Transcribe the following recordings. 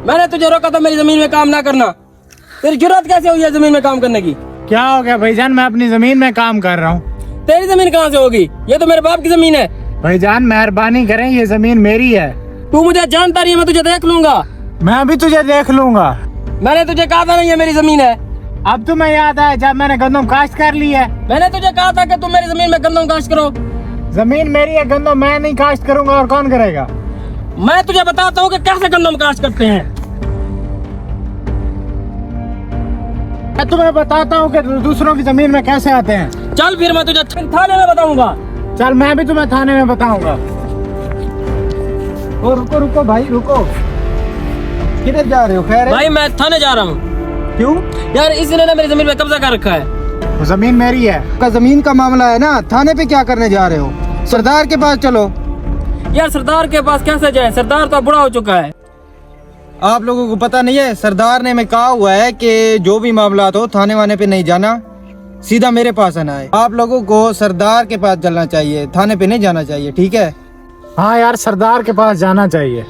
मैंने तुझे रोका था मेरी जमीन में काम ना करना। तेरी जुर्रत कैसे हुई है जमीन में काम करने की? क्या हो गया भाईजान, मैं अपनी जमीन में काम कर रहा हूँ। तेरी जमीन कहाँ से होगी? ये तो मेरे बाप की जमीन है। भाईजान मेहरबानी करें, ये जमीन मेरी है। तू मुझे जानता नहीं है, मैं तुझे देख लूंगा। मैं भी तुझे देख लूंगा। मैंने तुझे कहा था नहीं ये मेरी जमीन है। अब तुम्हें याद आया जब मैंने गंदम काश्त कर ली है। मैंने तुझे कहा था कि तुम मेरी जमीन में गंदम काश्त करो। जमीन मेरी है, गंदम मैं नहीं काश्त करूंगा और कौन करेगा? मैं तुझे बताता हूँ कि कैसे गंदम काश्त करते हैं। मैं तुम्हें बताता हूँ कि दूसरों की जमीन में कैसे आते हैं। चल फिर मैं तुझे थाने में बताऊंगा। चल मैं भी तुम्हें थाने में बताऊंगा। ओ रुको रुको भाई रुको, किधर जा रहे हो? खैर है? भाई मैं थाने जा रहा हूँ। क्यों? यार इसने ना मेरी जमीन में कब्जा कर रखा है। वो जमीन मेरी है। का जमीन का मामला है ना, थाने पे क्या करने जा रहे हो? सरदार के पास चलो। यार सरदार के पास कैसे जाए? सरदार तो बूढ़ा हो चुका है। आप लोगों को पता नहीं है, सरदार ने हमें कहा हुआ है कि जो भी मामला हो थाने वाने पे नहीं जाना, सीधा मेरे पास आना है। आप लोगों को सरदार के पास चलना चाहिए, थाने पे नहीं जाना चाहिए, ठीक है? हाँ यार, सरदार के पास जाना चाहिए।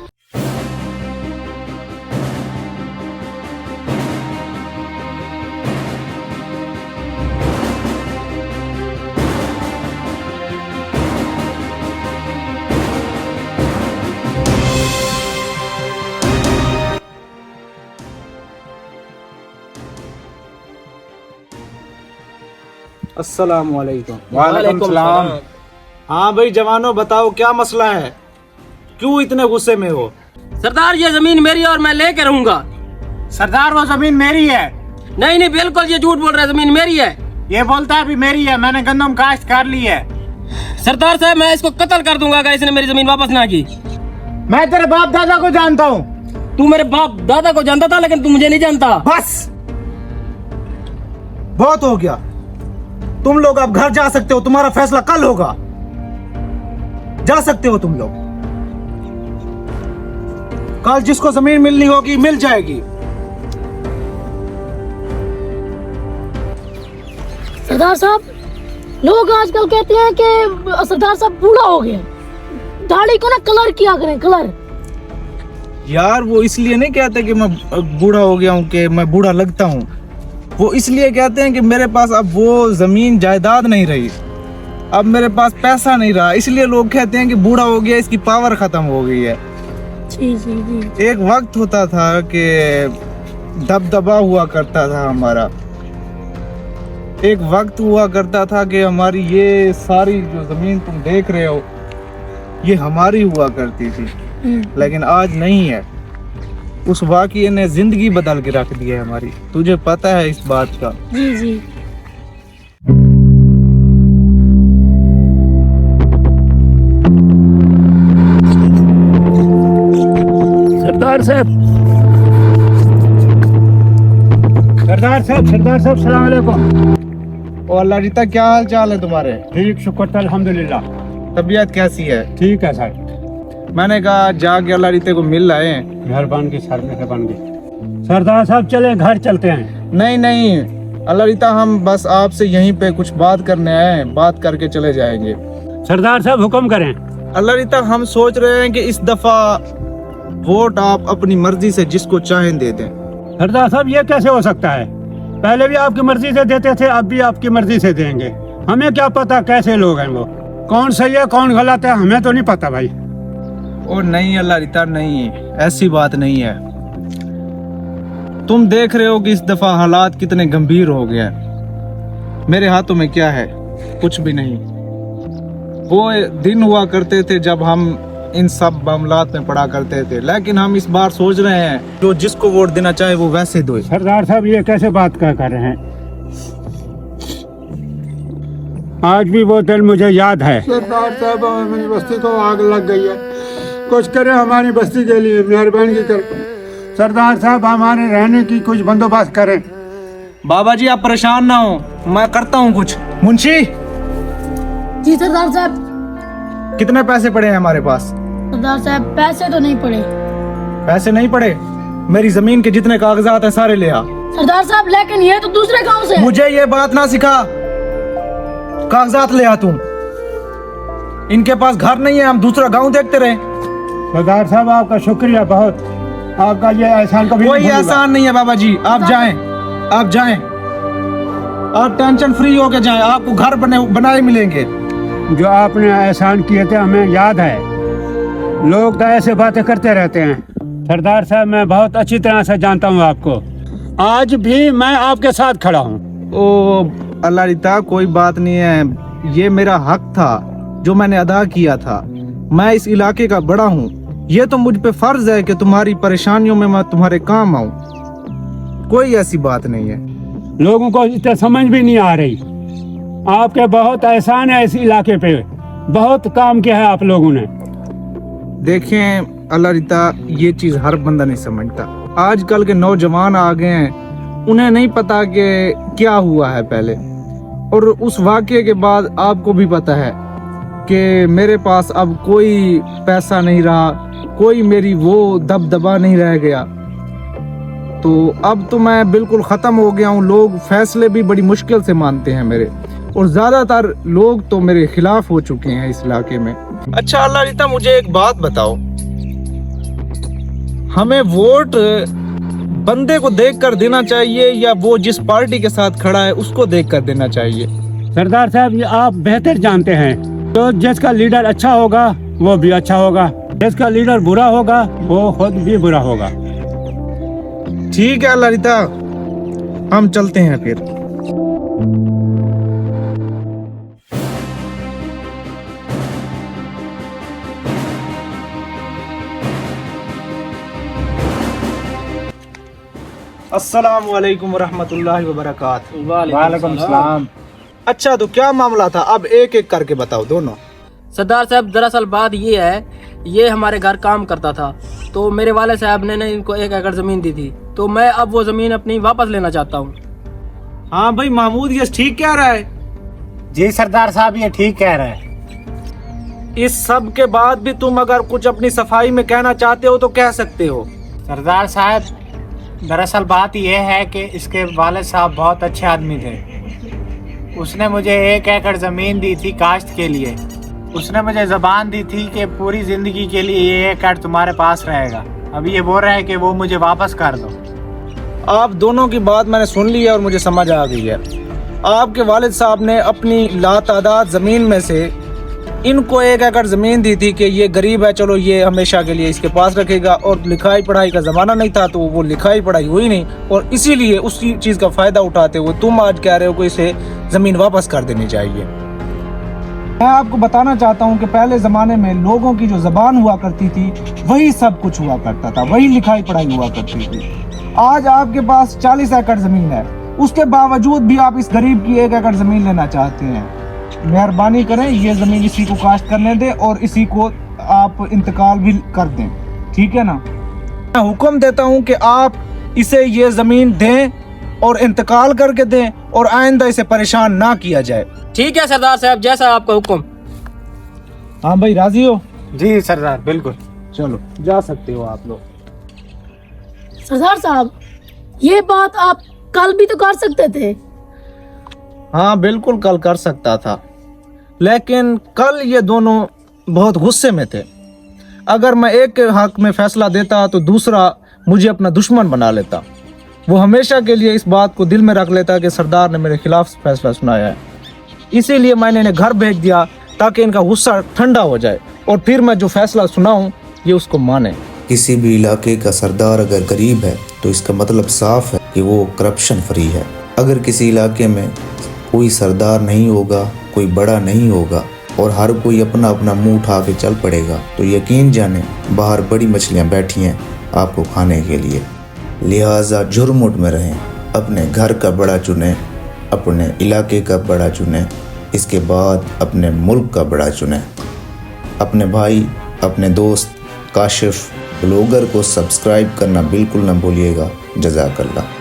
अस्सलाम वालेकुम। वालेकुम सलाम। हाँ भाई जवानों, बताओ क्या मसला है, क्यों इतने गुस्से में हो? सरदार ये जमीन मेरी और मैं लेके रहूंगा। सरदार वो जमीन मेरी है। नहीं नहीं बिल्कुल ये झूठ बोल रहा है, जमीन मेरी है। ये बोलता है अभी मेरी है, मैंने गंदम काश्त कर ली है। सरदार साहब मैं इसको कत्ल कर दूंगा अगर इसने मेरी जमीन वापस ना की। मैं तेरे बाप दादा को जानता हूँ। तू मेरे बाप दादा को जानता था लेकिन तू मुझे नहीं जानता। बस बहुत हो गया, तुम लोग अब घर जा सकते हो, तुम्हारा फैसला कल होगा। जा सकते हो तुम लोग। कल जिसको जमीन मिलनी होगी मिल जाएगी। सरदार साहब, लोग आजकल कहते हैं कि सरदार साहब बूढ़ा हो गए, दाढ़ी को ना कलर किया करें, कलर। यार वो इसलिए नहीं कहते कि मैं बूढ़ा हो गया हूँ कि मैं बूढ़ा लगता हूँ, वो इसलिए कहते हैं कि मेरे पास अब वो जमीन जायदाद नहीं रही, अब मेरे पास पैसा नहीं रहा, इसलिए लोग कहते हैं कि बूढ़ा हो गया, इसकी पावर खत्म हो गई है। जी जी जी। एक वक्त होता था कि दबदबा हुआ करता था हमारा, एक वक्त हुआ करता था कि हमारी ये सारी जो जमीन तुम देख रहे हो ये हमारी हुआ करती थी, लेकिन आज नहीं है। उस वाक़ये ने जिंदगी बदल के रख दी है हमारी, तुझे पता है इस बात का? जी जी। सरदार साहब, सरदार साहब सलाम अलैकुम। और अल्लाह रीता, क्या हाल चाल है तुम्हारे? ठीक, शुक्र अल्हम्दुलिल्लाह। तबीयत कैसी है? ठीक है सर। मैंने कहा जाके अल्लाह रीते को मिल आए। मेहरबान की सर, मेहरबान की। सरदार साहब चले घर चलते हैं। नहीं नहीं अल्लाह रीता, हम बस आपसे यहीं पे कुछ बात करने आए हैं, बात करके चले जाएंगे। सरदार साहब हुक्म करें। अल्लाह रीता, हम सोच रहे हैं कि इस दफा वोट आप अपनी मर्जी से जिसको चाहें दे दें। सरदार साहब ये कैसे हो सकता है? पहले भी आपकी मर्जी से देते थे, अब भी आपकी मर्जी से देंगे। हमें क्या पता कैसे लोग हैं वो, कौन सही है कौन गलत है, हमें तो नहीं पता भाई। और नहीं अल्लाह रीता, नहीं ऐसी बात नहीं है। तुम देख रहे हो कि इस दफा हालात कितने गंभीर हो गए हैं। मेरे हाथों में क्या है? कुछ भी नहीं। वो दिन हुआ करते थे जब हम इन सब मामलात में पड़ा करते थे, लेकिन हम इस बार सोच रहे हैं जो जिसको वोट देना चाहे वो वैसे दो। सरदार साहब ये कैसे बात कर रहे हैं? आज भी वो दिन मुझे याद है। सरदार साहब, हमारी बस्ती को आग लग गई है, कुछ करें हमारी बस्ती के लिए, मेहरबानी कर। सरदार साहब हमारे रहने की कुछ बंदोबस्त करें। बाबा जी आप परेशान ना हो, मैं करता हूँ कुछ। मुंशी, जी सरदार साहब। कितने पैसे पड़े हैं हमारे पास? सरदार साहब पैसे तो नहीं पड़े। पैसे नहीं पड़े? मेरी जमीन के जितने कागजात है सारे ले आ। सरदार साहब लेकिन ये तो दूसरे गांव से है। मुझे ये बात ना सिखा, कागजात ले आ तू। इनके पास घर नहीं है, हम दूसरा गांव देखते रहे। सरदार साहब आपका शुक्रिया बहुत, आपका ये एहसान कभी कोई नहीं भूलूंगा। एहसान नहीं है बाबा जी, आप जाएं, आप जाएं, आप टेंशन फ्री होके जाएं, आपको घर बनाए मिलेंगे। जो आपने एहसान किए थे हमें याद है। लोग तो ऐसे बातें करते रहते हैं। सरदार साहब, मैं बहुत अच्छी तरह से जानता हूँ आपको। आज भी मैं आपके साथ खड़ा हूँ। ओ अल्लाह रिता, कोई बात नहीं है, ये मेरा हक था जो मैंने अदा किया था। मैं इस इलाके का बड़ा हूँ, ये तो मुझ पे फर्ज है कि तुम्हारी परेशानियों में मैं तुम्हारे काम आऊँ। कोई ऐसी बात नहीं है। लोगों को इतना समझ भी नहीं आ रही। आपके बहुत एहसान है इस इलाके पे, बहुत काम किया है आप लोगों ने। देखें अल्लाह रिता, ये चीज हर बंदा नहीं समझता। आजकल के नौजवान आ गए हैं, उन्हें नहीं पता कि क्या हुआ है पहले, और उस वाक़ये के बाद आपको भी पता है कि मेरे पास अब कोई पैसा नहीं रहा, कोई मेरी वो दबदबा नहीं रह गया। तो अब तो मैं बिल्कुल ख़त्म हो गया हूँ। लोग फैसले भी बड़ी मुश्किल से मानते हैं मेरे, और ज़्यादातर लोग तो मेरे खिलाफ हो चुके हैं इस इलाके में। अच्छा अल्लाह रिता, मुझे एक बात बताओ, हमें वोट बंदे को देखकर देना चाहिए या वो जिस पार्टी के साथ खड़ा है उसको देखकर देना चाहिए? सरदार साहब, ये आप बेहतर जानते हैं। तो जिसका लीडर अच्छा होगा वो भी अच्छा होगा, जिसका लीडर बुरा होगा वो खुद भी बुरा होगा। ठीक है अल्लाह रिता, हम चलते हैं फिर। अस्सलामु अलैकुम वरहमतुल्लाहि वबरकातुहू। वालेकुम सलाम। अच्छा, तो क्या मामला था, अब एक एक करके बताओ दोनों। सरदार साहब, दरअसल बात ये है, ये हमारे घर काम करता था, तो मेरे वाले साहब ने इनको 1 एकड़ जमीन दी थी, तो मैं अब वो जमीन अपनी वापस लेना चाहता हूँ। हाँ भाई महमूद, ये ठीक कह रहा है। जी सरदार साहब, ये ठीक कह रहे हैं। इस सब के बाद भी तुम अगर कुछ अपनी सफाई में कहना चाहते हो तो कह सकते हो। सरदार साहब, दरअसल बात यह है कि इसके वालिद साहब बहुत अच्छे आदमी थे। उसने मुझे 1 एकड़ ज़मीन दी थी काश्त के लिए। उसने मुझे ज़बान दी थी कि पूरी ज़िंदगी के लिए ये 1 एकड़ तुम्हारे पास रहेगा। अभी ये बोल रहे हैं कि वो मुझे वापस कर दो। आप दोनों की बात मैंने सुन ली है और मुझे समझ आ गई है। आपके वालिद साहब ने अपनी लातादाद ज़मीन में से इनको 1 एकड़ ज़मीन दी थी कि ये गरीब है, चलो ये हमेशा के लिए इसके पास रखेगा, और लिखाई पढ़ाई का ज़माना नहीं था तो वो लिखाई पढ़ाई हुई नहीं, और इसीलिए उसी चीज़ का फ़ायदा उठाते हुए तुम आज कह रहे हो कि इसे ज़मीन वापस कर देनी चाहिए। मैं आपको बताना चाहता हूँ कि पहले ज़माने में लोगों की जो ज़बान हुआ करती थी वही सब कुछ हुआ करता था, वही लिखाई पढ़ाई हुआ करती थी। आज आपके पास 40 एकड़ ज़मीन है, उसके बावजूद भी आप इस गरीब की 1 एकड़ ज़मीन लेना चाहते हैं। मेहरबानी करें, ये ज़मीन इसी को काश्त करने दें और इसी को आप इंतकाल भी कर दें, ठीक है ना? मैं हुक्म देता हूँ कि आप इसे ये ज़मीन दें और इंतकाल करके दें, और आइंदा इसे परेशान ना किया जाए। ठीक है सरदार साहब, जैसा आपका हुक्म। हाँ भाई, राजी हो? जी सरदार, बिल्कुल। चलो जा सकते हो आप लोग। सरदार साहब, ये बात आप कल भी तो कर सकते थे। हाँ बिल्कुल, कल कर सकता था, लेकिन कल ये दोनों बहुत गुस्से में थे। अगर मैं एक के हक में फैसला देता तो दूसरा मुझे अपना दुश्मन बना लेता। वो हमेशा के लिए इस बात को दिल में रख लेता कि सरदार ने मेरे खिलाफ फैसला सुनाया है। इसीलिए मैंने इन्हें घर भेज दिया ताकि इनका गुस्सा ठंडा हो जाए, और फिर मैं जो फैसला सुनाऊं ये उसको माने। किसी भी इलाके का सरदार अगर गरीब है तो इसका मतलब साफ है कि वो करप्शन फ्री है। अगर किसी इलाके में कोई सरदार नहीं होगा, कोई बड़ा नहीं होगा, और हर कोई अपना अपना मुंह उठा के चल पड़ेगा, तो यकीन जाने बाहर बड़ी मछलियां बैठी हैं आपको खाने के लिए। लिहाजा जुर्मुट में रहें, अपने घर का बड़ा चुनें, अपने इलाके का बड़ा चुनें, इसके बाद अपने मुल्क का बड़ा चुनें। अपने भाई, अपने दोस्त काशिफ ब्लॉगर को सब्सक्राइब करना बिल्कुल ना भूलिएगा। जज़ाकल्लाह।